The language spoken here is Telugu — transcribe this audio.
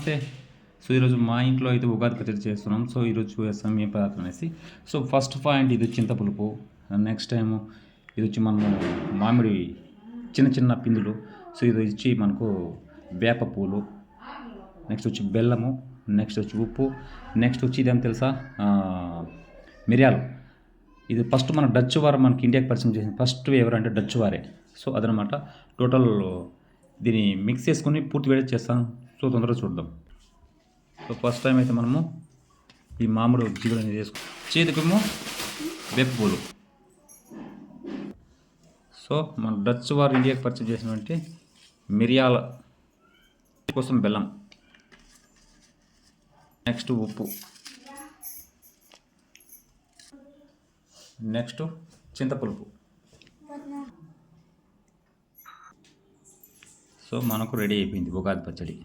నమస్తే. సో ఈరోజు మా ఇంట్లో అయితే ఉగాది పచ్చడి చేస్తున్నాం. సో ఈరోజు చేస్తాం ఏం పదార్థం అనేసి. సో ఫస్ట్ పాయింట్ ఇది చింతపులుపు. నెక్స్ట్ టైము ఇది వచ్చి మనము మామిడి చిన్న చిన్న పిందులు. సో ఇది వచ్చి మనకు వేప పూలు, నెక్స్ట్ వచ్చి బెల్లము, నెక్స్ట్ వచ్చి ఉప్పు, నెక్స్ట్ వచ్చి ఇదేం తెలుసా మిరియాలు. ఇది ఫస్ట్ మన డచ్ వారు మనకి ఇండియాకి పరిచయం చేసింది ఫస్ట్ ఎవరంటే డచ్ వారే. సో అదనమాట టోటల్. దీన్ని మిక్స్ చేసుకొని పూర్తి వేడి చేస్తాం. సో తొందరగా చూద్దాం. సో ఫస్ట్ టైం అయితే మనము ఈ మామిడి జిగురు అనేది వేసుకు చేతికేమో వేప పూలు. సో మన డచ్ వారు ఇండియాకి పరిచయం చేసినటువంటి మిరియాల కోసం బెల్లం, నెక్స్ట్ ఉప్పు, నెక్స్ట్ చింతపులుపు. సో మనకు రెడీ అయిపోయింది ఉగాది పచ్చడి.